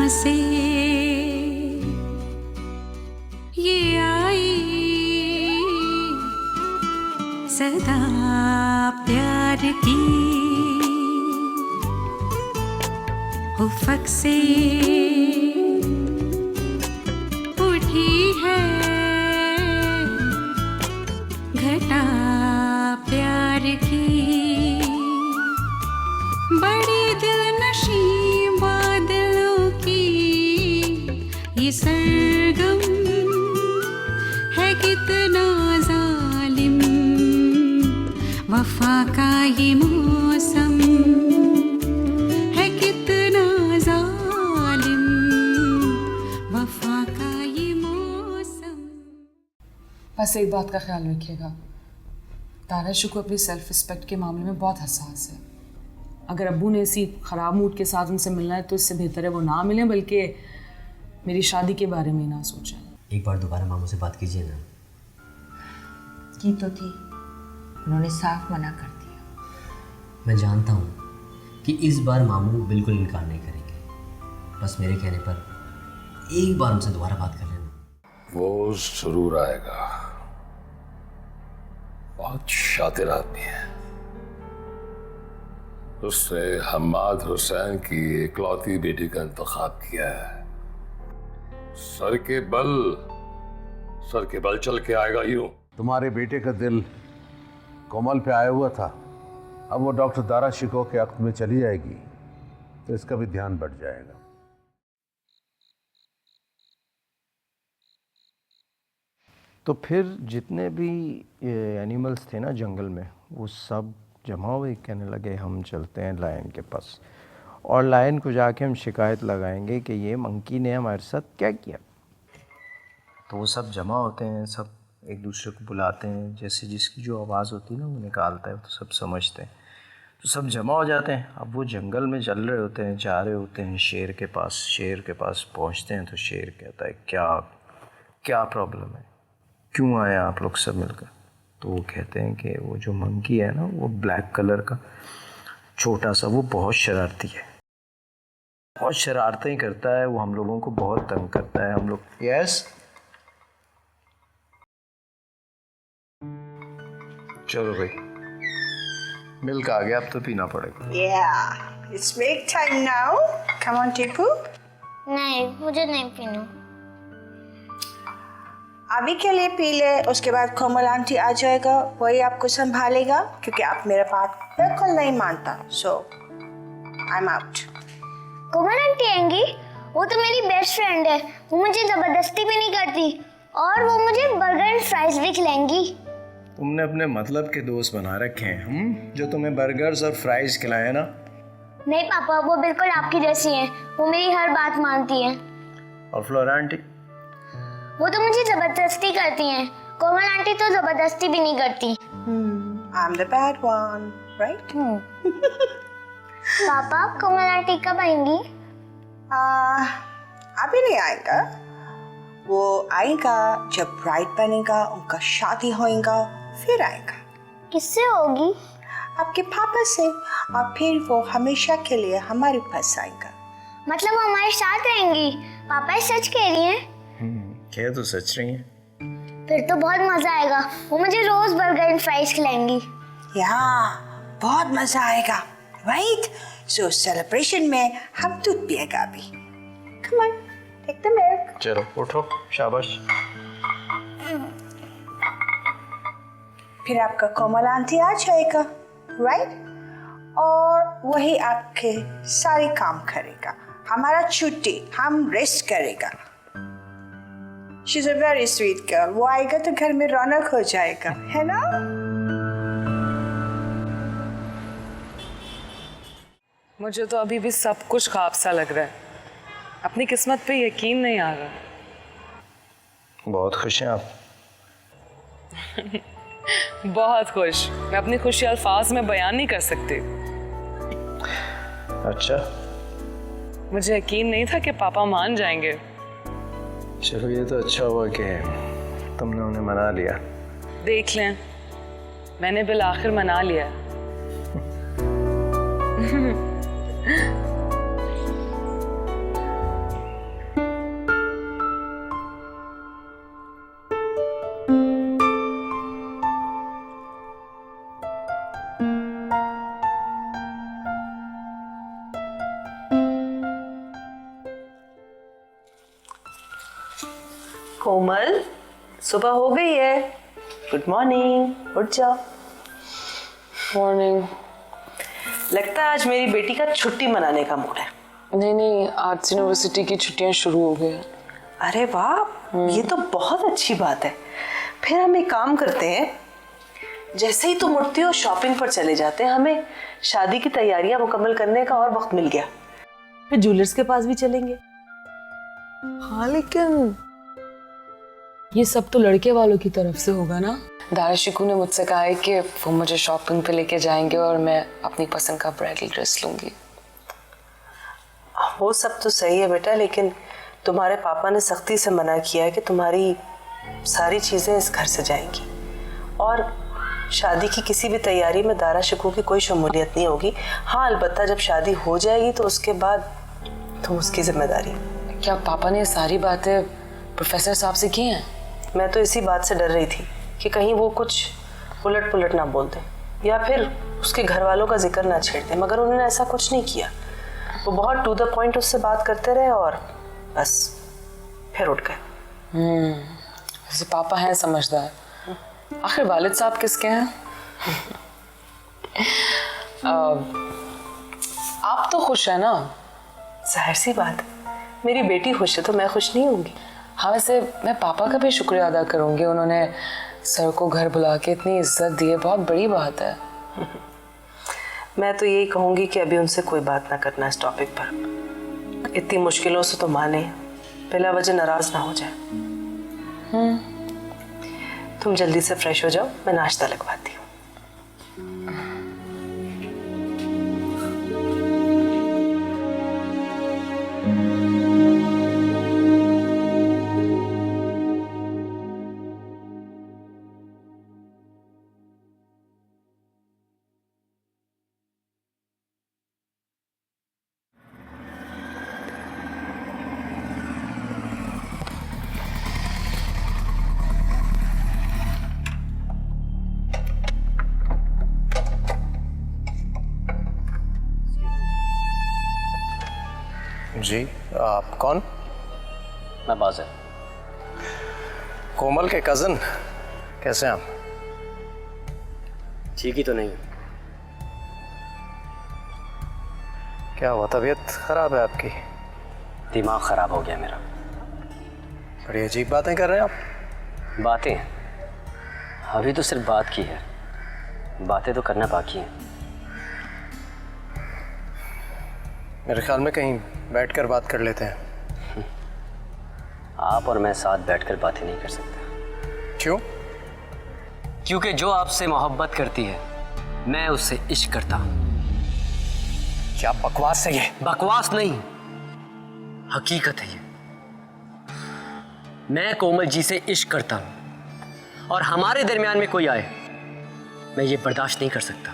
कहाँ से ये आई सदा प्यार की उफ़क़ से उठी है घटा प्यार की। बड़ी दिलनशी बादलों की ये सरगम है कितना जालिम, वफ़ा का ये मौसम है कितना जालिम, वफ़ा का ये मौसम। बस एक बात का ख्याल रखिएगा, दाराशु को अपनी सेल्फ रिस्पेक्ट के मामले में बहुत हसास है। अगर अब्बू ने इसी ख़राब मूड के साथ उनसे मिलना है तो इससे बेहतर है वो ना मिलें, बल्कि मेरी शादी के बारे में ना सोचें। एक बार दोबारा मामू से बात कीजिए ना। की तो थी, उन्होंने साफ मना कर दिया। मैं जानता हूँ कि इस बार मामू बिल्कुल इनकार नहीं करेंगे, बस मेरे कहने पर एक बार उनसे दोबारा बात कर लेना। वो जरूर आएगा, बहुत शातिर आदमी है। उसने हम्माद हुसैन की इकलौती बेटी का इंतखाब किया है। सर के बल चल के आएगा यूं। तुम्हारे बेटे का दिल कोमल पे आया हुआ था, अब वो डॉक्टर दारा शिको के अख्त में चली जाएगी तो इसका भी ध्यान बढ़ जाएगा। तो फिर जितने भी एनिमल्स थे ना जंगल में, वो सब जमा हुए, कहने लगे हम चलते हैं लायन के पास और लायन को जाके हम शिकायत लगाएंगे कि ये मंकी ने हमारे साथ क्या किया। तो वो सब जमा होते हैं, सब एक दूसरे को बुलाते हैं, जैसे जिसकी जो आवाज़ होती है ना वो निकालता है, तो सब समझते हैं। तो सब जमा हो जाते हैं। अब वो जंगल में चल रहे होते हैं, जा रहे होते हैं शेर के पास। शेर के पास पहुंचते हैं तो शेर कहता है क्या प्रॉब्लम है, क्यों आए आप लोग सब मिलकर। तो वो कहते हैं कि वो जो मंकी है ना, वो ब्लैक कलर का छोटा सा, वो बहुत शरारती है, बहुत शरारतें करता है, वो हम लोगों को बहुत तंग करता है। हम लोग यस चलो भाई, मिल्क आ गया, अब तो पीना पड़ेगा। Yeah, it's break time now. Come on, Tipu. नहीं, मुझे नहीं पीना। अभी के लिए पी ले, उसके बाद कोमल आंटी आ जाएगा, वही आपको संभालेगा, क्योंकि आप मेरा बात बिल्कुल नहीं मानता। So, I'm out. Komal aunty आएंगी? वो तो मेरी बेस्ट फ्रेंड है, वो मुझे जबरदस्ती भी नहीं करती और वो मुझे बर्गर एंड फ्राइज भी खिलाएंगी। तुमने अपने मतलब के दोस्त बना रखे हैं, जो तुम्हें बर्गर्स और फ्राइज खिलाए ना। नहीं पापा, वो बिल्कुल आपकी जैसी हैं, वो मेरी हर बात मानती हैं। और फ्लोरा आंटी? वो तो मुझे जबरदस्ती करती हैं, कोमल आंटी तो जबरदस्ती भी नहीं करती। I'm the bad one, right? पापा, कोमल आंटी कब आएंगी? अभी नहीं आएगा, वो आएगा जब ब्राइड बनेगा, उनका शादी होएगा, फिर आएगा। किससे होगी? आपके पापा से, और फिर वो हमेशा के लिए हमारे पास आएगा। मतलब वो हमारे साथ रहेंगी? पापा ये सच कह रही हैं? कह तो सच रही हैं। फिर तो बहुत मजा आएगा, वो मुझे रोज बर्गर एंड फ्राइज खिलाएंगी। बहुत मजा आएगा, राइट? सो सेलिब्रेशन में हम दूध पिएगा अभी। Come on, take the milk. चलो उठो, शाबाश। फिर आपका कोमल आंटी आ जाएगा, राइट? और वही आपके सारे काम करेगा, हमारा छुट्टी, हम रेस्ट करेगा। She's a very sweet girl. वो आएगा तो घर में रौनक हो जाएगा, है ना? मुझे तो अभी भी सब कुछ ख्वाब सा लग रहा है, अपनी किस्मत पे यकीन नहीं आ रहा। बहुत खुश हैं आप? बहुत खुश। मैं अपनी खुशी अल्फाज में बयान नहीं कर सकती। अच्छा, मुझे यकीन नहीं था कि पापा मान जाएंगे। चलो ये तो अच्छा हुआ कि तुमने उन्हें मना लिया। देख लें, मैंने बिल आखिर मना लिया। कोमल, सुबह हो गई है। गुड मॉर्निंग, उठ जाओ। मॉर्निंग। लगता है आज मेरी बेटी का छुट्टी मनाने का मूड है। नहीं, आज यूनिवर्सिटी की छुट्टियां शुरू हो गई। अरे वाह, ये तो बहुत अच्छी बात है। फिर हम एक काम करते हैं, जैसे ही तुम उठती हो शॉपिंग पर चले जाते हैं। हमें शादी की तैयारियां मुकम्मल करने का और वक्त मिल गया। फिर ज्वेलर्स के पास भी चलेंगे। हाँ लेकिन ये सब तो लड़के वालों की तरफ से होगा ना। दारा शिकू ने मुझसे कहा है कि वो मुझे शॉपिंग पे लेके जाएंगे और मैं अपनी पसंद का ब्राइडल ड्रेस लूंगी। वो सब तो सही है बेटा, लेकिन तुम्हारे पापा ने सख्ती से मना किया है कि तुम्हारी सारी चीजें इस घर से जाएंगी और शादी की किसी भी तैयारी में दारा शिकू की कोई शमूलियत नहीं होगी। हाँ, अलबत्ता जब शादी हो जाएगी तो उसके बाद तुम उसकी जिम्मेदारी। क्या पापा ने सारी बातें प्रोफेसर साहब से की हैं? मैं तो इसी बात से डर रही थी कि कहीं वो कुछ उलट पुलट ना बोल दे या फिर उसके घर वालों का जिक्र ना छेड़ दे, मगर उन्होंने ऐसा कुछ नहीं किया। वो बहुत टू द पॉइंट उससे बात करते रहे और बस फिर उठ गए। वैसे पापा हैं समझदार। आखिर वालिद साहब किसके हैं? आप तो खुश है ना? जाहिर सी बात है, मेरी बेटी खुश है तो मैं खुश नहीं होंगी। हाँ, वैसे मैं पापा का भी शुक्रिया अदा करूंगी। उन्होंने सर को घर बुला के इतनी इज्जत दी है, बहुत बड़ी बात है। मैं तो यही कहूंगी कि अभी उनसे कोई बात ना करना इस टॉपिक पर। इतनी मुश्किलों से तो माने, बिला वजह नाराज ना हो जाए। तुम जल्दी से फ्रेश हो जाओ, मैं नाश्ता लगवाती हूँ। जी, आप कौन? मैं बाज़ है। कोमल के कज़न, कैसे हैं आप? ठीक ही तो नहीं। क्या हुआ, तबीयत खराब है आपकी? दिमाग ख़राब हो गया मेरा। बड़ी अजीब बातें कर रहे हैं आप। बातें अभी तो सिर्फ बात की है, बातें तो करना बाकी है। मेरे ख्याल में कहीं बैठकर बात कर लेते हैं। आप और मैं साथ बैठकर बातें नहीं कर सकते। क्यों? क्योंकि जो आपसे मोहब्बत करती है मैं उससे इश्क करता हूं। क्या बकवास है ये? बकवास नहीं, हकीकत है ये। मैं कोमल जी से इश्क करता हूं और हमारे दरमियान में कोई आए मैं ये बर्दाश्त नहीं कर सकता।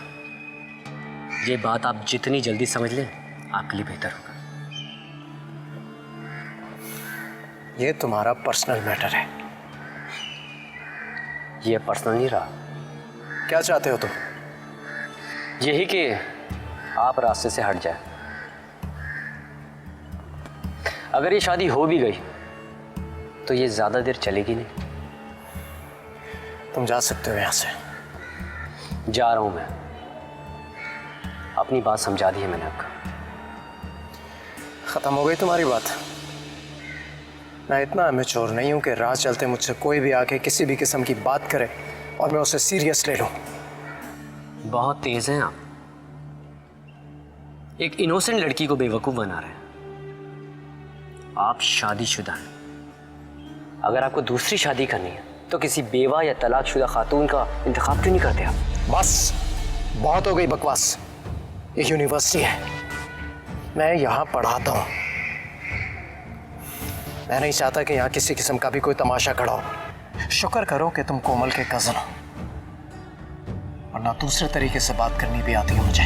ये बात आप जितनी जल्दी समझ लें आपके लिए बेहतर होगा। ये तुम्हारा पर्सनल मैटर है। ये पर्सनल नहीं रहा। क्या चाहते हो तुम? यही कि आप रास्ते से हट जाए। अगर ये शादी हो भी गई तो ये ज्यादा देर चलेगी नहीं। तुम जा सकते हो यहां से। जा रहा हूं मैं। अपनी बात समझा दी है मैंने आपको। खत्म हो गई तुम्हारी बात? मैं इतना अमेच्योर नहीं हूं कि राह चलते मुझसे कोई भी आके किसी भी किस्म की बात करे और मैं उसे सीरियस ले लूं। बहुत तेज हैं आप। एक इनोसेंट लड़की को बेवकूफ बना रहे हैं। आप शादीशुदा हैं। अगर आपको दूसरी शादी करनी है तो किसी बेवा या तलाकशुदा खातून का इंतखाब क्यों नहीं करते आप? बस बहुत हो गई बकवास। ये यूनिवर्सिटी है, मैं यहाँ पढ़ाता हूँ। मैं नहीं चाहता कि यहाँ किसी किस्म का भी कोई तमाशा खड़ा हो। शुक्र करो कि तुम कोमल के कज़न हो, वरना दूसरे तरीके से बात करनी भी आती है मुझे।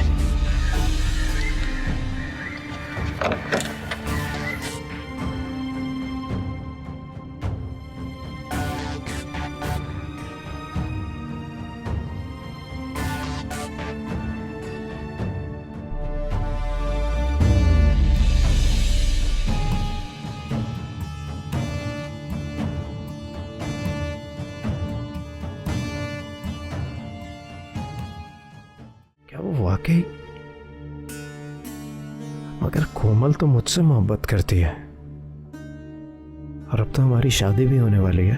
क्या वो वाकई? मगर कोमल तो मुझसे मोहब्बत करती है और अब तो हमारी शादी भी होने वाली है।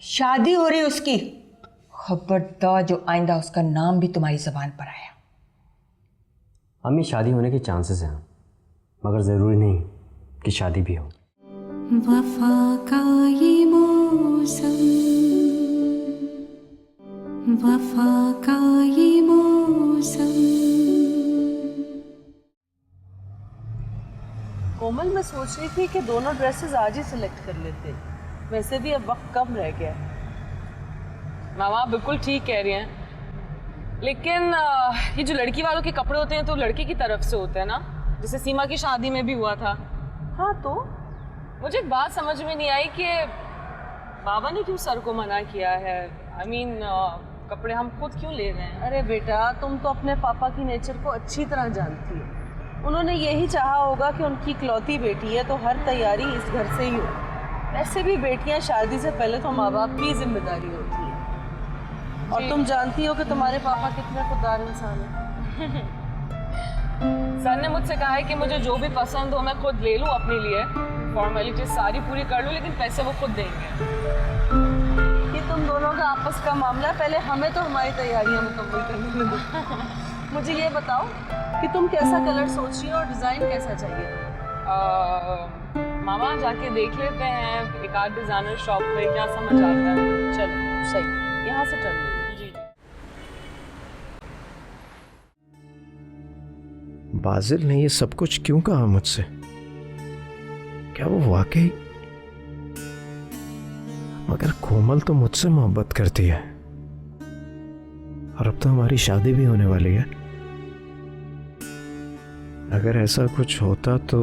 शादी हो रही उसकी, खबरदार जो आइंदा उसका नाम भी तुम्हारी जबान पर आया। अम्मी शादी होने के चांसेस हैं, मगर ज़रूरी नहीं कि शादी भी हो। वफा का ये मौसम, वफा का ये मौसम। कोमल, मैं सोच रही थी कि दोनों ड्रेसेस आज ही सिलेक्ट कर लेते, वैसे भी अब वक्त कम रह गया। मामा आप बिल्कुल ठीक कह रही हैं, लेकिन ये जो लड़की वालों के कपड़े होते हैं तो लड़के की तरफ से होते हैं ना, जैसे सीमा की शादी में भी हुआ था। हाँ, तो मुझे एक बात समझ में नहीं आई कि बाबा ने क्यों सर को मना किया है। I mean, कपड़े हम खुद क्यों ले रहे हैं? अरे बेटा, तुम तो अपने पापा की नेचर को अच्छी तरह जानती हो। उन्होंने यही चाहा होगा कि उनकी इकलौती बेटी है तो हर तैयारी इस घर से ही हो। वैसे भी बेटियां शादी से पहले तो माँ बाप की जिम्मेदारी होती है, और तुम जानती हो कि तुम्हारे पापा कितने खुददार इंसान हैं। सर ने मुझसे कहा है कि मुझे जो भी पसंद हो मैं खुद ले लूँ अपने लिए, फॉर्मेलिटीज सारी पूरी कर लूँ, लेकिन पैसे वो खुद देंगे। ये तुम दोनों का आपस का मामला है, पहले हमें तो हमारी तैयारियां मुकम्मल करने दो। मुझे ये बताओ कि तुम कैसा कलर सोच रही हो और डिज़ाइन कैसा चाहिए? मामा जाके देख लेते हैं एक आध डिज़ाइनर शॉप में, क्या समझ आता है। चलो सही, यहाँ से चल लो। बाजिल ने ये सब कुछ क्यों कहा मुझसे? क्या वो वाकई? मगर कोमल तो मुझसे मोहब्बत करती है और अब तो हमारी शादी भी होने वाली है। अगर ऐसा कुछ होता तो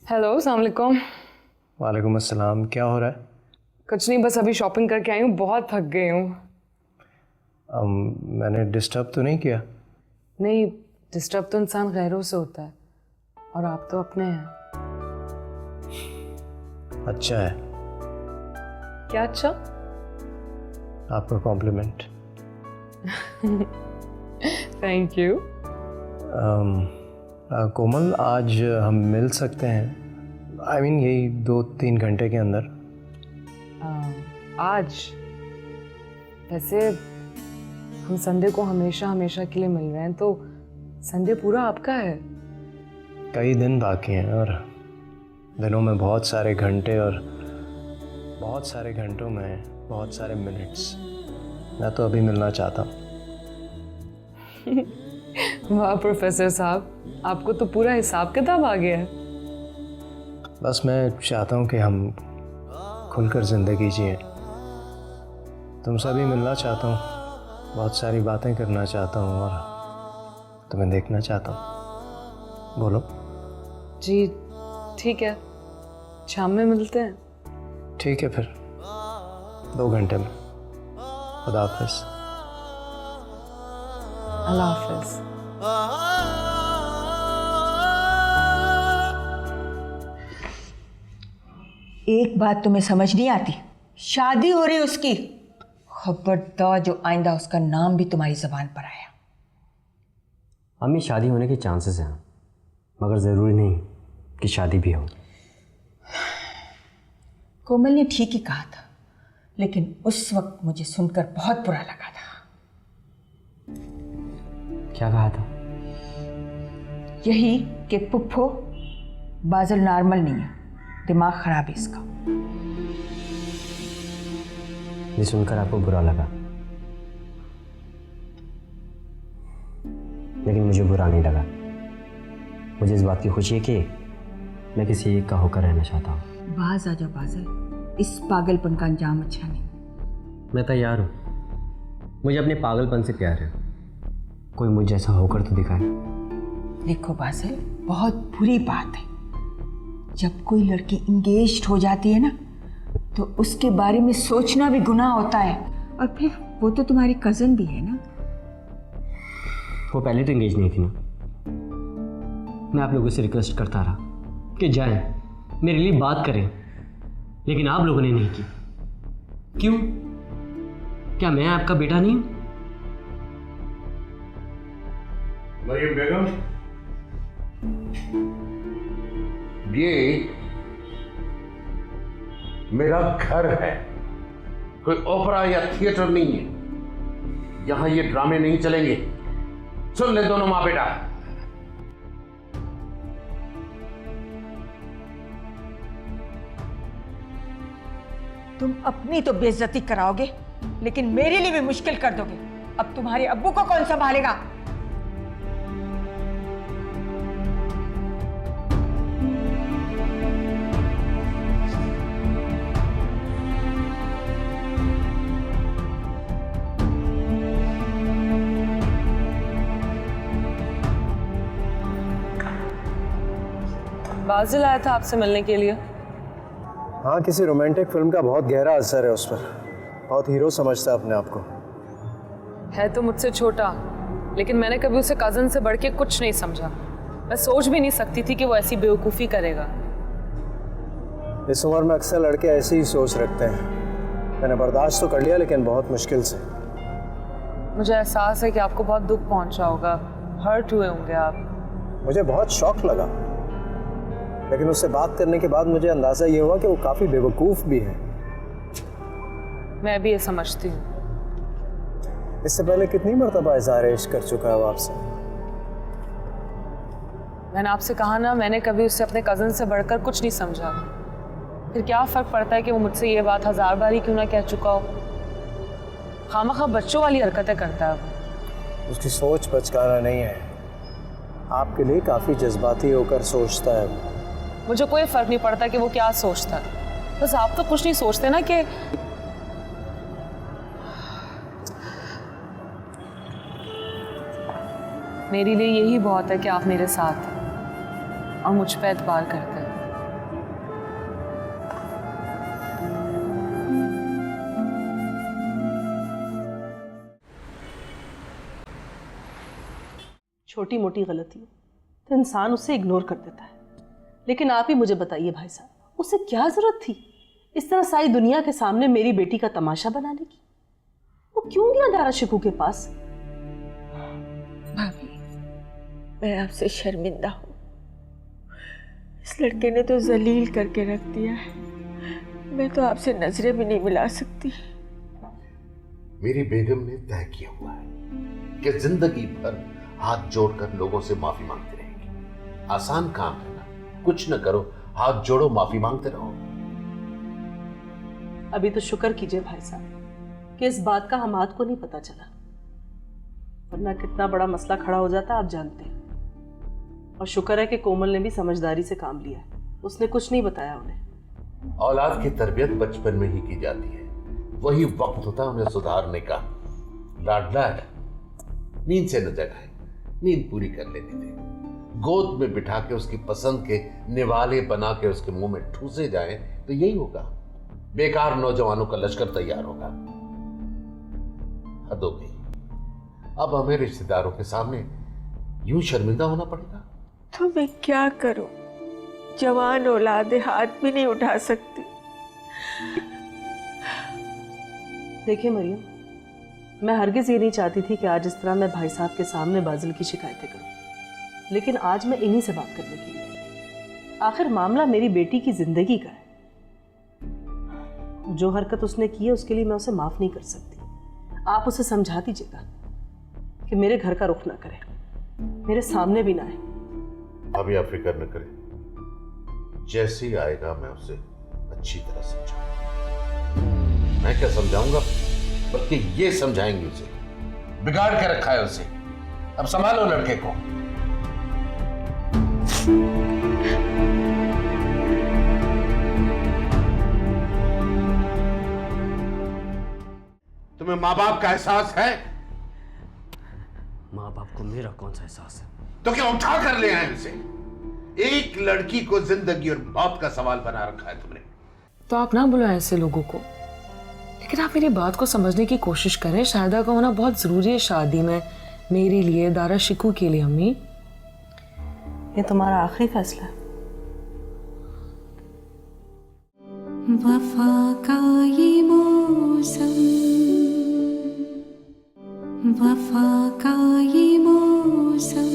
हेलो, अस्सलाम वालेकुम। वालेकुम अस्सलाम। क्या हो रहा है? कुछ नहीं, बस अभी शॉपिंग करके आई हूँ, बहुत थक गई हूँ। मैंने डिस्टर्ब तो नहीं किया? नहीं, डिस्टर्ब तो इंसान गैरों से होता है, और आप तो अपने हैं। अच्छा है। क्या अच्छा? आपका कॉम्प्लीमेंट। Thank you. कोमल, आज हम मिल सकते हैं? I mean, यही 2-3 घंटे के अंदर। आज वैसे हम संडे को हमेशा हमेशा के लिए मिल रहे हैं, तो संडे पूरा आपका है। कई दिन बाकी हैं और दिनों में बहुत सारे घंटे, और बहुत सारे घंटों में बहुत सारे मिनट्स। मैं तो अभी मिलना चाहता हूँ। वाह प्रोफेसर साहब, आपको तो पूरा हिसाब किताब आ गया है। बस मैं चाहता हूँ कि हम खुलकर ज़िंदगी जिए। तुमसे भी मिलना चाहता हूँ, बहुत सारी बातें करना चाहता हूँ और तुम्हें देखना चाहता हूँ। बोलो। जी ठीक है, शाम में मिलते हैं। ठीक है फिर, 2 घंटे में। खुदा हाफिज़। अल्लाह हाफिज़। एक बात तुम्हें समझ नहीं आती, शादी हो रही उसकी, खबरदार जो आइंदा उसका नाम भी तुम्हारी जबान पर आया। अम्मी शादी होने के चांसेस हैं, मगर ज़रूरी नहीं कि शादी भी हो। कोमल ने ठीक ही कहा था, लेकिन उस वक्त मुझे सुनकर बहुत बुरा लगा था। क्या कहा था? यही कि पुप्पो बादल नॉर्मल नहीं है, दिमाग खराब है इसका। ये सुनकर आपको बुरा लगा, लेकिन मुझे बुरा नहीं लगा। मुझे इस बात की खुशी है कि मैं किसी एक का होकर रहना चाहता हूँ। बाज आ जाओ बादल, इस पागलपन का अंजाम अच्छा नहीं। मैं तैयार हूँ, मुझे अपने पागलपन से प्यार है। कोई मुझे जैसा होकर तो दिखाए। देखो बादल, बहुत बुरी बात है जब कोई लड़की इंगेज्ड हो जाती है ना, तो उसके बारे में सोचना भी गुनाह होता है। और फिर वो तो तुम्हारी कजन भी है ना। वो पहले तो इंगेज नहीं थी ना। मैं आप लोगों से रिक्वेस्ट करता रहा कि जाएं, मेरे लिए बात करें, लेकिन आप लोगों ने नहीं की। क्यों? क्या मैं आपका बेटा नहीं हूं? मरियम बेगम, ये मेरा घर है, कोई ओपेरा या थिएटर नहीं है। यहां ये ड्रामे नहीं चलेंगे। सुन ले दोनों माँ बेटा। तुम अपनी तो बेइज्जती कराओगे, लेकिन मेरे लिए भी मुश्किल कर दोगे। अब तुम्हारे अब्बू को कौन संभालेगा? बाजिल आया था आपसे मिलने के लिए। हाँ, किसी रोमांटिक फिल्म का बहुत गहरा असर है उस पर। बहुत हीरो समझता है अपने आप को। है तो मुझसे छोटा, लेकिन मैंने कभी उसे कजन से बढ़ के कुछ नहीं समझा। मैं सोच भी नहीं सकती थी कि वो ऐसी बेवकूफ़ी करेगा। इस उम्र में अक्सर लड़के ऐसे ही सोच रखते हैं। मैंने बर्दाश्त तो कर लिया, लेकिन बहुत मुश्किल से। मुझे एहसास है कि आपको बहुत दुख पहुंचा होगा, हर्ट हुए होंगे आप। मुझे बहुत शौक लगा, लेकिन उससे बात करने के बाद मुझे अंदाज़ा ये हुआ कि वो काफ़ी बेवकूफ़ भी है। मैं भी ये समझती हूँ। इससे पहले कितनी मरतबा इज़हार इश्क कर चुका है वो आपसे? मैंने आपसे कहा ना, मैंने कभी उससे अपने कज़न से बढ़कर कुछ नहीं समझा। फिर क्या फ़र्क पड़ता है कि वो मुझसे ये बात 1000 बार ही क्यों ना कह चुका हो। खामखा बच्चों वाली हरकतें करता है वो। उसकी सोच बचकाना नहीं है, आपके लिए काफ़ी जज्बाती होकर सोचता है वो। मुझे कोई फ़र्क नहीं पड़ता कि वो क्या सोचता है। बस आप तो कुछ नहीं सोचते ना कि मेरे लिए यही बहुत है कि आप मेरे साथ हैं और मुझ पे एतबार करते हैं। छोटी मोटी गलती तो इंसान उसे इग्नोर कर देता है, लेकिन आप ही मुझे बताइए भाई साहब, उसे क्या जरूरत थी इस तरह सारी दुनिया के सामने मेरी बेटी का तमाशा बनाने की? वो क्यों गया दारा शिकू के पास? भाभी, मैं आपसे शर्मिंदा हूँ। इस लड़के ने तो जलील करके रख दिया है। मैं तो आपसे नजरें भी नहीं मिला सकती। मेरी बेगम ने तय किया हुआ है कि जिंदगी भर हाथ जोड़कर लोगों से माफी मांगती रहेगी। आसान काम है ना, कुछ न करो, हाथ जोड़ो, माफी मांगते रहो। अभी तो शुक्र कीजिए भाई साहब कि इस बात का हमाद को नहीं पता चला, वरना कितना बड़ा मसला खड़ा हो जाता आप जानते हैं। और शुक्र है कि कोमल ने भी समझदारी से काम लिया, उसने कुछ नहीं बताया उन्हें। औलाद की तरबियत बचपन में ही की जाती है, वही वक्त होता है उन्हें सुधारने का। लाडला है, नींद से न जगाए, नींद पूरी कर लेने दे। गोद में बिठा के उसकी पसंद के निवाले बना के उसके मुंह में ठूसे जाए तो यही होगा। बेकार नौजवानों का लश्कर तैयार होगा। हद हो गई, अब हमें रिश्तेदारों के सामने यूं शर्मिंदा होना पड़ेगा। तो मैं क्या करूं? जवान औलादे हाथ भी नहीं उठा सकती। देखिए मरियम, मैं हरगिज ये नहीं चाहती थी कि आज इस तरह मैं भाई साहब के सामने बाजिल की शिकायतें करूं, लेकिन आज मैं इन्हीं से बात करने के लिए। आखिर मामला मेरी बेटी की जिंदगी का है। जो हरकत उसने की है उसके लिए मैं उसे माफ नहीं कर सकती। आप उसे समझा दीजिएगा कि मेरे घर का रुख ना करे, मेरे सामने भी ना आए। अभी आप फिक्र न करें, जैसे ही आएगा मैं उसे अच्छी तरह समझाऊंगा। मैं क्या समझाऊंगा, बल्कि ये समझाएंगे उसे। बिगाड़ के रखा है उसे, अब संभालो लड़के को। तुम्हें माँ बाप का एहसास है? माँ बाप को मेरा कौन सा एहसास है? तो क्या उठा कर ले आए उसे? एक लड़की को जिंदगी और मौत का सवाल बना रखा है तुमने। तो आप ना बुलाएं ऐसे लोगों को, लेकिन आप मेरी बात को समझने की कोशिश करें। शारदा का होना बहुत जरूरी है शादी में, मेरे लिए, दारा शिकू के लिए। अम्मी, ये तुम्हारा आखिरी फैसला है। वफा का ये मौसम, वफा का ये मौसम।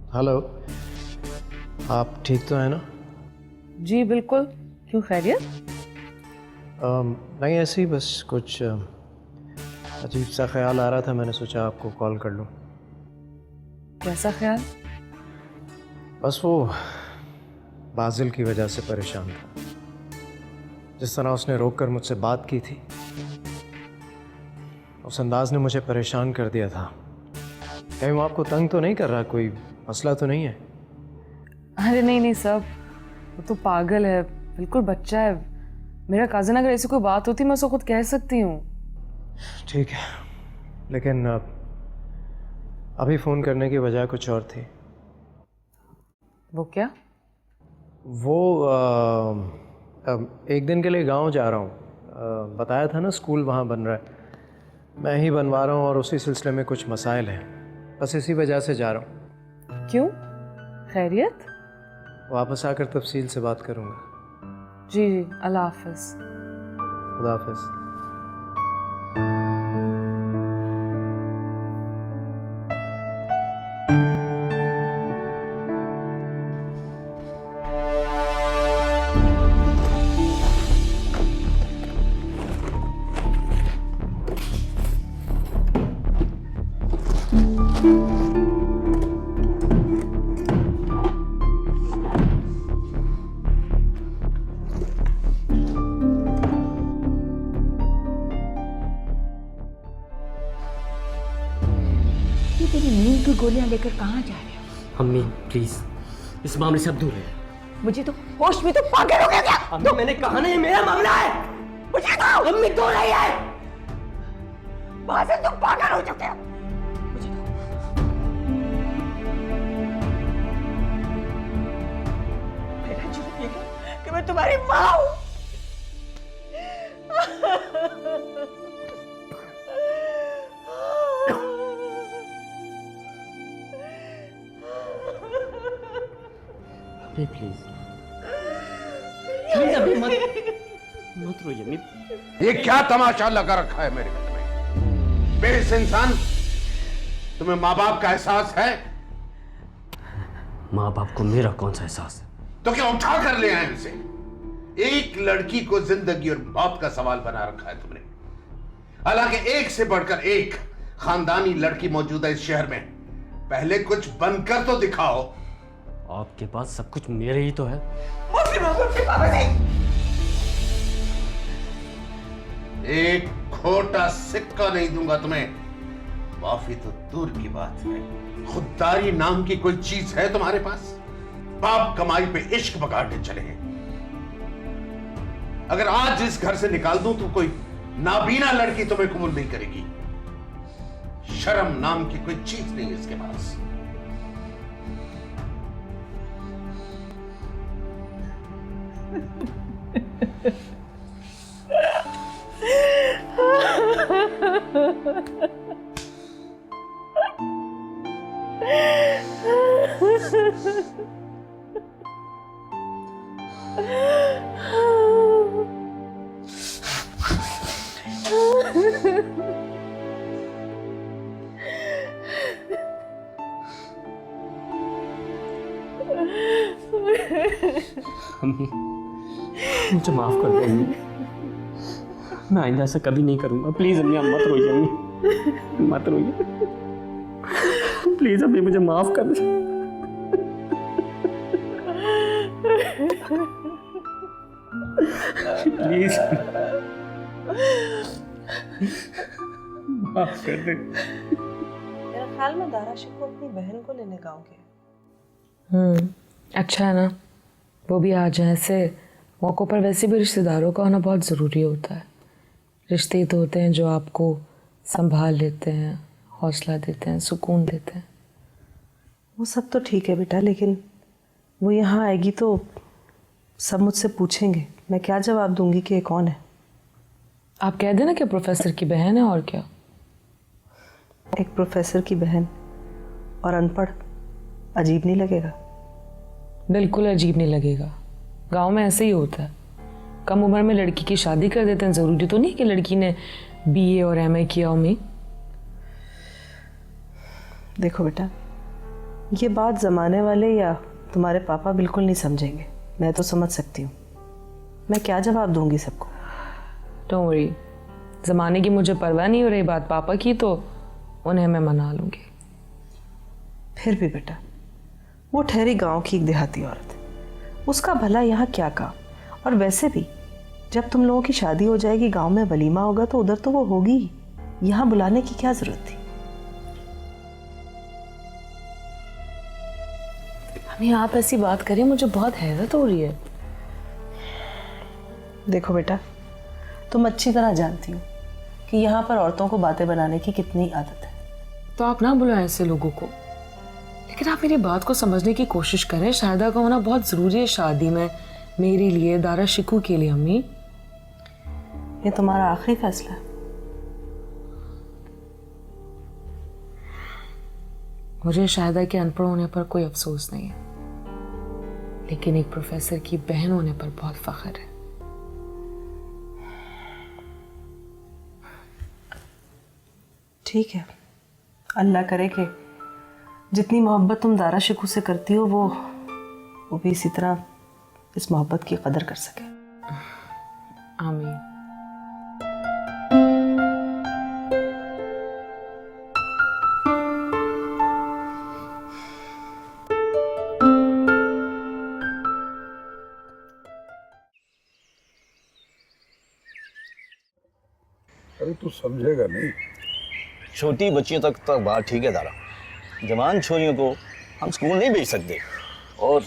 हेलो, आप ठीक तो हैं ना? जी बिल्कुल। क्यों, खैरियत? नहीं, ऐसे ही बस कुछ अजीब सा ख्याल आ रहा था, मैंने सोचा आपको कॉल कर लूं। कैसा ख्याल? बस वो बाजिल की वजह से परेशान था। जिस तरह उसने रोक कर मुझसे बात की थी, उस अंदाज ने मुझे परेशान कर दिया था। कहीं वो आपको तंग तो नहीं कर रहा? कोई मसला तो नहीं है? अरे नहीं नहीं सब, वो तो पागल है, बिल्कुल बच्चा है मेरा कज़न। अगर ऐसी कोई बात होती मैं उसको खुद कह सकती हूँ। ठीक है, लेकिन अभी फ़ोन करने की वजह कुछ और थी। वो क्या? वो एक दिन के लिए गांव जा रहा हूँ। बताया था ना स्कूल वहाँ बन रहा है, मैं ही बनवा रहा हूँ और उसी सिलसिले में कुछ मसाइल हैं, बस इसी वजह से जा रहा हूँ। क्यों, खैरियत? वापस आकर तफसील से बात करूँगा। जी जी, अल्लाह हाफ़िज़। खुदा हाफ़िज़। गोलियां लेकर कहाँ जा रहे हो? अम्मी प्लीज, इस मामले से अब दूर रहे। मुझे तो होश में तो पागल हो गया क्या? अम्मी मैंने कहा नहीं, मेरा मामला है। मुझे तो अम्मी तो नहीं है। वहां से तुम पागल हो चुके हो। मुझे तो मेरा झूठ ये कि मैं तुम्हारी माँ हूँ। प्लीज प्लीज अभी मत रोइए अम्मी। ये क्या तमाशा लगा रखा है मेरे घर में? बेइस इंसान, तुम्हें माँ बाप का एहसास है? माँ बाप को मेरा कौन सा एहसास है? तो क्या उठा कर ले आए उसे? एक लड़की को जिंदगी और मौत का सवाल बना रखा है तुमने। हालांकि एक से बढ़कर एक खानदानी लड़की मौजूद है इस शहर में। पहले कुछ बनकर तो दिखाओ। आपके पास सब कुछ मेरे ही तो है। एक खोटा सिक्का नहीं दूंगा तुम्हें। माफी तो दूर की बात है, खुददारी नाम की कोई चीज है तुम्हारे पास? बाप कमाई पे इश्क बगाड़ने चले हैं। अगर आज इस घर से निकाल दूं तो कोई नाबीना लड़की तुम्हें कबूल नहीं करेगी। शर्म नाम की कोई चीज नहीं है इसके पास। मुझे माफ कर दो अम्मी, मैं आइंदा ऐसा कभी नहीं करूंगा। प्लीज अम्मी, आप मत रोइए अम्मी, मत रोइए प्लीज अम्मी, मुझे माफ कर दो। प्लीज माफ कर दे। मेरा ख्याल में दारा शिकू अपनी बहन को लेने गाँव गए। अच्छा है ना, वो भी आ जाए। ऐसे मौक़ों पर वैसे भी रिश्तेदारों का होना बहुत ज़रूरी होता है। रिश्ते तो होते हैं जो आपको संभाल लेते हैं, हौसला देते हैं, सुकून देते हैं। वो सब तो ठीक है बेटा, लेकिन वो यहाँ आएगी तो सब मुझसे पूछेंगे, मैं क्या जवाब दूंगी कि ये कौन है? आप कह देना कि प्रोफेसर की बहन है, और क्या। एक प्रोफेसर की बहन और अनपढ़, अजीब नहीं लगेगा? बिल्कुल अजीब नहीं लगेगा। गांव में ऐसे ही होता है, कम उम्र में लड़की की शादी कर देते हैं। ज़रूरी तो नहीं कि लड़की ने BA और MA किया हो। मी देखो बेटा, ये बात ज़माने वाले या तुम्हारे पापा बिल्कुल नहीं समझेंगे, मैं तो समझ सकती हूँ। मैं क्या जवाब दूंगी सबको? डोंट वरी, ज़माने की मुझे परवाह नहीं हो रही। बात पापा की तो उन्हें मैं मना लूँगी। फिर भी बेटा, वो ठहरी गांव की एक देहाती औरत है, उसका भला यहाँ क्या काम? और वैसे भी जब तुम लोगों की शादी हो जाएगी, गांव में वलीमा होगा तो उधर तो वो होगी ही, यहाँ बुलाने की क्या जरूरत थी? अम्मी आप ऐसी बात करिए, मुझे बहुत हैरत हो रही है। देखो बेटा, तुम अच्छी तरह जानती हो कि यहाँ पर औरतों को बातें बनाने की कितनी आदत है। तो आप ना बुलाएं ऐसे लोगों को, लेकिन आप मेरी बात को समझने की कोशिश करें। शाहिदा का होना बहुत ज़रूरी है शादी में, मेरे लिए, दारा शिकू के लिए। अम्मी ये तुम्हारा आखिरी फैसला है? मुझे शाहिदा के अनपढ़ होने पर कोई अफसोस नहीं है, लेकिन एक प्रोफेसर की बहन होने पर बहुत फख्र है। ठीक है, अल्लाह करे कि जितनी मोहब्बत तुम दारा शिकू से करती हो वो भी इसी तरह इस मोहब्बत की कदर कर सके। आमीन। अरे तू समझेगा नहीं। छोटी बच्चियों तक तो बात ठीक है दारा, जवान छोरियों को हम स्कूल नहीं भेज सकते, और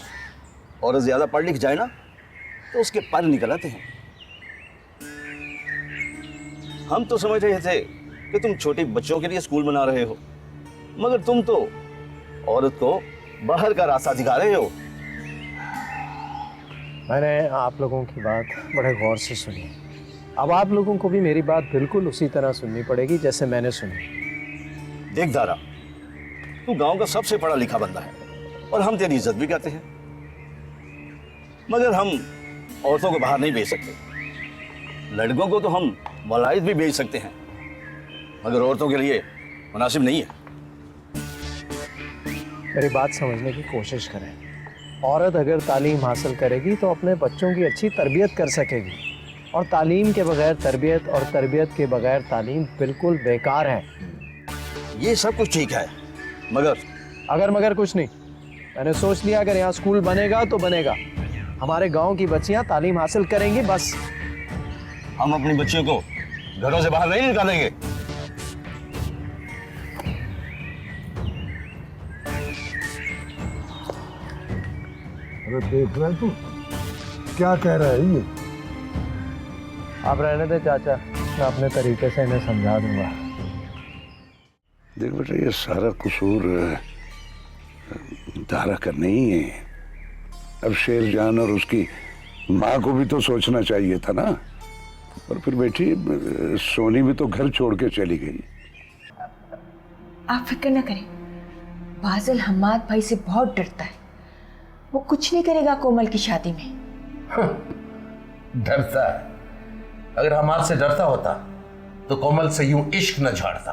ज़्यादा पढ़ लिख जाए ना तो उसके पर निकल आते हैं। हम तो समझ रहे थे कि तुम छोटे बच्चों के लिए स्कूल बना रहे हो, मगर तुम तो औरत को बाहर का रास्ता दिखा रहे हो। मैंने आप लोगों की बात बड़े गौर से सुनी, अब आप लोगों को भी मेरी बात बिल्कुल उसी तरह सुननी पड़ेगी जैसे मैंने सुनी। देख दारा, तू गांव का सबसे पढ़ा लिखा बंदा है और हम तेरी इज्जत भी करते हैं, मगर हम औरतों को बाहर नहीं भेज सकते। लड़कों को तो हम वलायत भी भेज सकते हैं, मगर औरतों के लिए मुनासिब नहीं है। मेरी बात समझने की कोशिश करें। औरत अगर तालीम हासिल करेगी तो अपने बच्चों की अच्छी तरबियत कर सकेगी, और तालीम के बगैर तरबियत और तरबियत के बगैर तालीम बिल्कुल बेकार है। ये सब कुछ ठीक है, अगर मगर कुछ नहीं। मैंने सोच लिया अगर यहाँ स्कूल बनेगा तो बनेगा, हमारे गांव की बच्चियाँ तालीम हासिल करेंगी बस। हम अपनी बच्चियों को घरों से बाहर नहीं निकालेंगे। अरे देख रहे तू क्या कह रहा है ये? आप रहने दे चाचा, मैं अपने तरीके से इन्हें समझा दूंगा। देख बेटा, ये सारा कसूर दारा का नहीं है। अब शेरजान और उसकी माँ को भी तो सोचना चाहिए था ना। और फिर बेटी, सोनी भी तो घर छोड़ के चली गई। आप फिक्र न करें, बादल हमाद भाई से बहुत डरता है। वो कुछ नहीं करेगा कोमल की शादी में। डरता है? अगर हमाद से डरता होता तो कोमल से यूं इश्क न झाड़ता।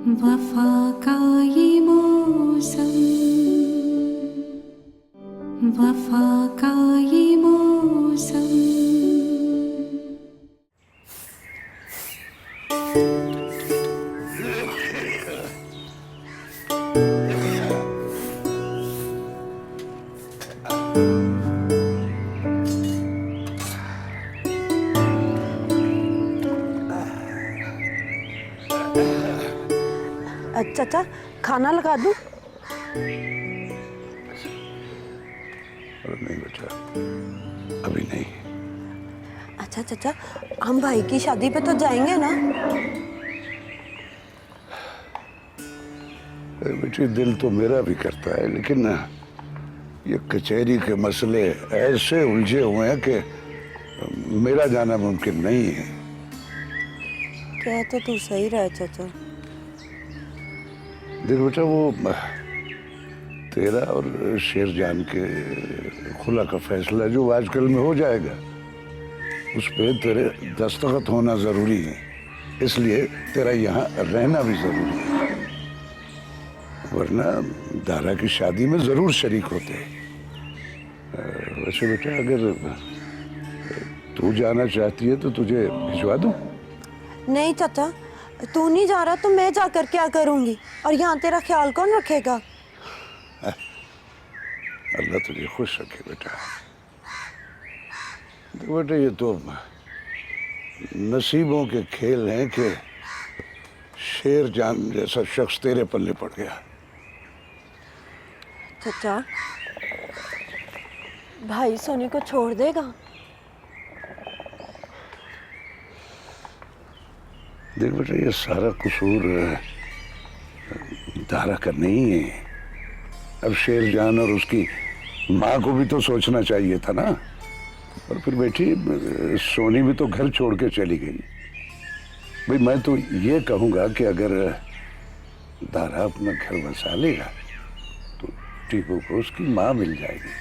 वफा का ये मौसम, वफा का ये मौसम। चाचा, खाना लगा दूं? नहीं बेटा, अभी नहीं। अच्छा चाचा, हम भाई की शादी पे तो जाएंगे ना? बेटी, दिल तो मेरा भी करता है, लेकिन ये कचहरी के मसले ऐसे उलझे हुए हैं कि मेरा जाना मुमकिन नहीं है। क्या तो तू सही रहा चाचा। देख बेटा, वो तेरा और शेरजान के खुला का फैसला जो आजकल में हो जाएगा, उस पे तेरे दस्तखत होना जरूरी है। इसलिए तेरा यहाँ रहना भी जरूरी है, वरना दारा की शादी में जरूर शरीक होते। वैसे बेटा, अगर तू जाना चाहती है तो तुझे भिजवा दूं? नहीं चाचा, तू नहीं जा रहा तो मैं जाकर क्या करूंगी? और यहाँ तेरा ख्याल कौन रखेगा? अल्लाह तुझे खुश रखे बेटा। तो बेटा, ये तो नसीबों के खेल हैं कि शेरजान जैसा शख्स तेरे पल्ले पड़ गया। चाचा, भाई सोनी को छोड़ देगा? देख बेटा, ये सारा कसूर दारा का नहीं है। अब शेरजान और उसकी माँ को भी तो सोचना चाहिए था ना। और फिर बेटी, सोनी भी तो घर छोड़ के चली गई। भाई, मैं तो ये कहूँगा कि अगर दारा अपना घर बसा लेगा तो टीपू को उसकी माँ मिल जाएगी।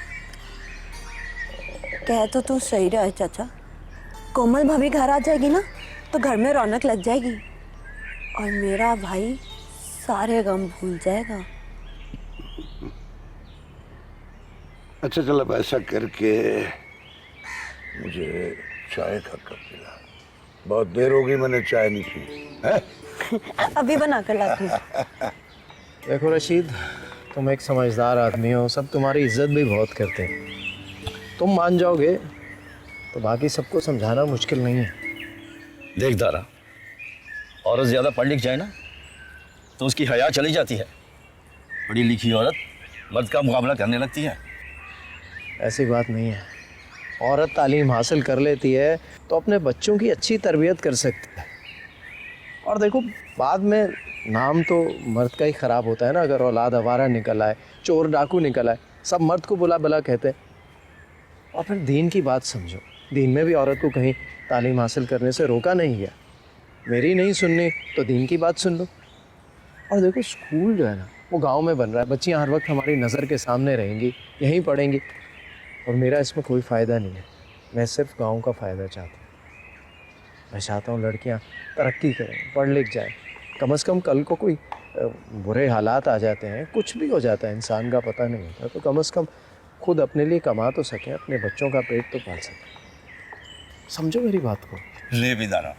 कह तो तू सही रहा है चाचा। कोमल भाभी घर आ जाएगी ना तो घर में रौनक लग जाएगी और मेरा भाई सारे गम भूल जाएगा। अच्छा चल, अब ऐसा करके मुझे चाय का कप पिला। बहुत देर हो गई, मैंने चाय नहीं पी है? अभी बना कर लाती हूँ। देखो रशीद, तुम एक समझदार आदमी हो, सब तुम्हारी इज्जत भी बहुत करते हैं। तुम मान जाओगे तो बाकी सबको समझाना मुश्किल नहीं है। देख दारा, औरत ज़्यादा पढ़ लिख जाए ना तो उसकी हया चली जाती है। पढ़ी लिखी औरत मर्द का मुकाबला करने लगती है। ऐसी बात नहीं है। औरत तालीम हासिल कर लेती है तो अपने बच्चों की अच्छी तरबियत कर सकती है। और देखो, बाद में नाम तो मर्द का ही ख़राब होता है ना। अगर औलाद आवारा निकल आए, चोर डाकू निकल आए, सब मर्द को बुला बुला कहते हैं। और फिर दीन की बात समझो, दीन में भी औरत को कहीं तालीम हासिल करने से रोका नहीं गया। मेरी नहीं सुननी तो दीन की बात सुन लो। और देखो, स्कूल जो है ना वो गांव में बन रहा है। बच्चियां हर वक्त हमारी नज़र के सामने रहेंगी, यहीं पढ़ेंगी। और मेरा इसमें कोई फ़ायदा नहीं है। मैं सिर्फ गांव का फ़ायदा चाहता हूँ। मैं चाहता हूँ लड़कियाँ तरक्की करें, पढ़ लिख जाएँ। कम से कम कल को कोई बुरे हालात आ जाते हैं, कुछ भी हो जाता है, इंसान का पता नहीं होता, तो कम से कम खुद अपने लिए कमा तो सकें, अपने बच्चों का पेट तो पाल सकें। समझो मेरी बात को। ले बेदारा,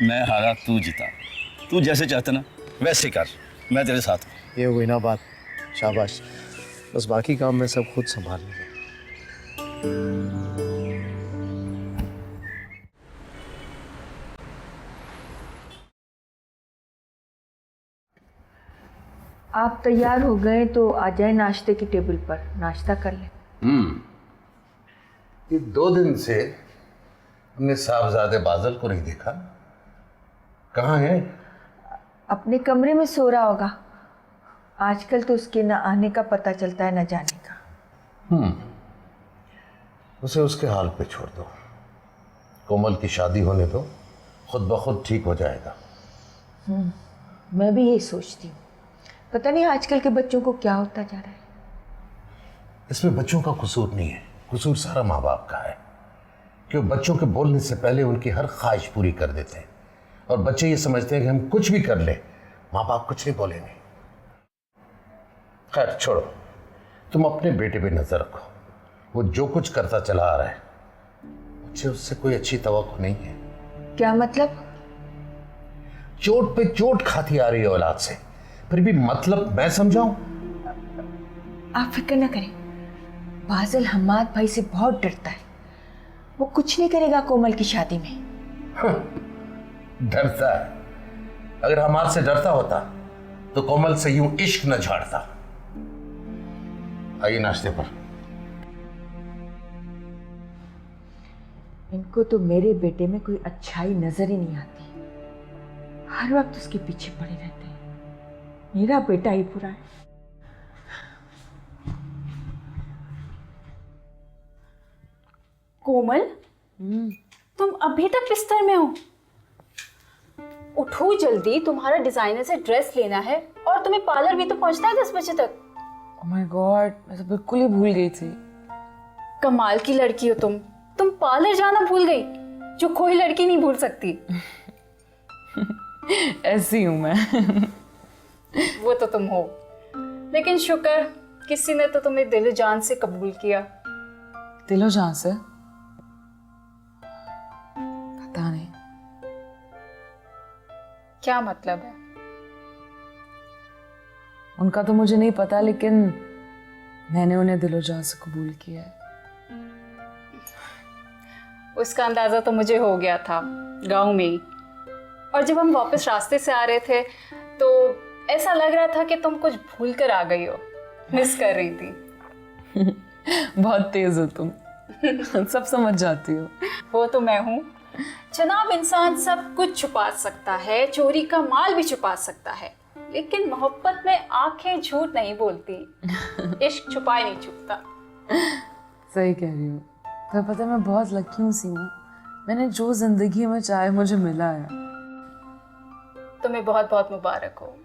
मैं हारा तू जीता। तू जैसे चाहता ना वैसे कर, मैं तेरे साथ हूँ। ये हुई ना बात, शाबाश। बस बाकी काम मैं सब खुद संभाल लूँगा। आप तैयार हो गए तो आ जाए नाश्ते की टेबल पर, नाश्ता कर लें। ये 2 दिन से हमने साहबजादे बादल को नहीं देखा। कहाँ है? अपने कमरे में सो रहा होगा। आजकल तो उसके न आने का पता चलता है न जाने का। उसे उसके हाल पे छोड़ दो। कोमल की शादी होने दो, खुद ब खुद ठीक हो जाएगा। मैं भी यही सोचती हूँ। पता नहीं आजकल के बच्चों को क्या होता जा रहा है। इसमें बच्चों का कसूर नहीं है, कसूर सारा माँ बाप का है कि वो बच्चों के बोलने से पहले उनकी हर ख्वाहिश पूरी कर देते हैं और बच्चे ये समझते हैं कि हम कुछ भी कर ले, माँ बाप कुछ नहीं बोलेंगे। खैर छोड़ो, तुम अपने बेटे पे नजर रखो। वो जो कुछ करता चला आ रहा है, मुझे उससे कोई अच्छी तवक्को नहीं है। क्या मतलब? चोट पे चोट खाती आ रही है औलाद से, फिर भी मतलब मैं समझाऊं? आप फिक्र न करें, बादल हमाद भाई से बहुत डरता है। वो कुछ नहीं करेगा कोमल की शादी में। डरता है? अगर हमाद से डरता होता तो कोमल से यूं इश्क न झाड़ता। आइए नाश्ते पर। इनको तो मेरे बेटे में कोई अच्छाई नजर ही नहीं आती। हर वक्त उसके पीछे पड़े रहते हैं। मेरा बेटा ही बुरा है। कोमल, तुम अभी तक बिस्तर में हो? उठो जल्दी, तुम्हारा डिजाइनर से ड्रेस लेना है और तुम्हें पार्लर भी तो पहुंचना है 10 बजे तक। ओह माय गॉड, मैं तो बिल्कुल ही भूल गई थी। कमाल की लड़की हो तुम पार्लर जाना भूल गई, जो कोई लड़की नहीं भूल सकती। ऐसी हूं मैं। वो तो तुम हो, लेकिन शुक्र किसी ने तो तुम्हें दिल जान से कबूल किया। दिलो जान से? पता नहीं क्या मतलब है। उनका तो मुझे नहीं पता, लेकिन मैंने उन्हें दिलो जान से कबूल किया है। उसका अंदाजा तो मुझे हो गया था गांव में ही। और जब हम वापस रास्ते से आ रहे थे तो ऐसा लग रहा था कि तुम कुछ भूल कर आ गई हो, मिस कर रही थी। बहुत तेज हो तुम। सब समझ जाती हो। वो तो मैं हूँ जनाब। इंसान सब कुछ छुपा सकता है, चोरी का माल भी छुपा सकता है, लेकिन मोहब्बत में आंखें झूठ नहीं बोलती। इश्क छुपाए नहीं छुपता। सही कह रही हो। तो पता है मैं बहुत लकी हूँ सीमा, मैंने जो जिंदगी में चाहे मुझे मिला है। तुम्हें बहुत बहुत मुबारक हो।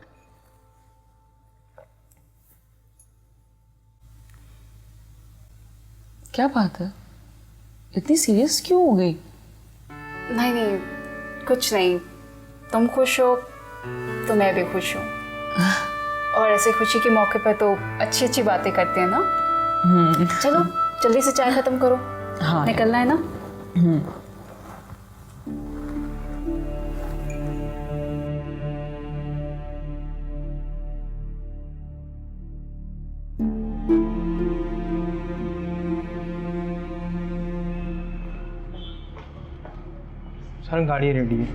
क्या बात है, इतनी सीरियस क्यों हो गई? नहीं, कुछ नहीं। तुम खुश हो तो मैं भी खुश हूँ। और ऐसे खुशी के मौके पर तो अच्छी अच्छी बातें करते हैं ना। चलो जल्दी से चाय खत्म करो। हाँ, निकलना है ना। सर गाड़ी रेडी है।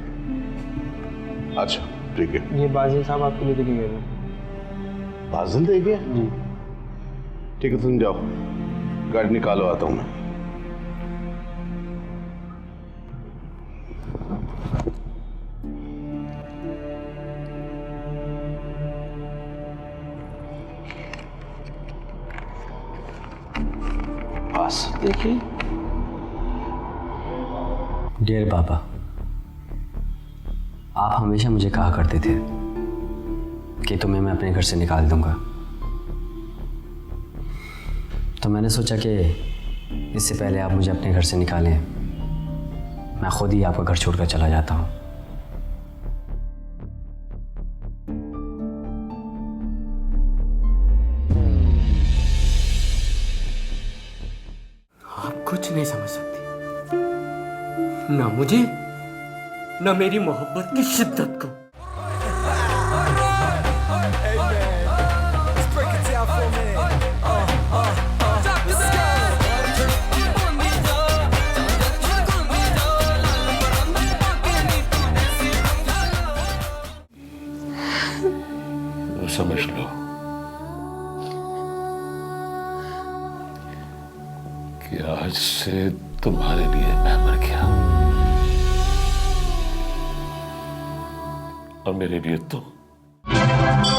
अच्छा ठीक है। ये बाजिल साहब आपके लिए देके गए। बाजिल दे गया? जी ठीक है, तुम जाओ, गाड़ी निकालो, आता हूं मैं। बस देखिए। डियर बाबा, आप हमेशा मुझे कहा करते थे कि तुम्हें मैं अपने घर से निकाल दूंगा, तो मैंने सोचा कि इससे पहले आप मुझे अपने घर से निकालें, मैं खुद ही आपका घर छोड़कर चला जाता हूँ। आप कुछ नहीं समझ सकती, ना मुझे ना मेरी मोहब्बत की शिद्दत को। समझ लो कि आज से तुम्हारे लिए मैं मर गया और मेरे लिए तुम है।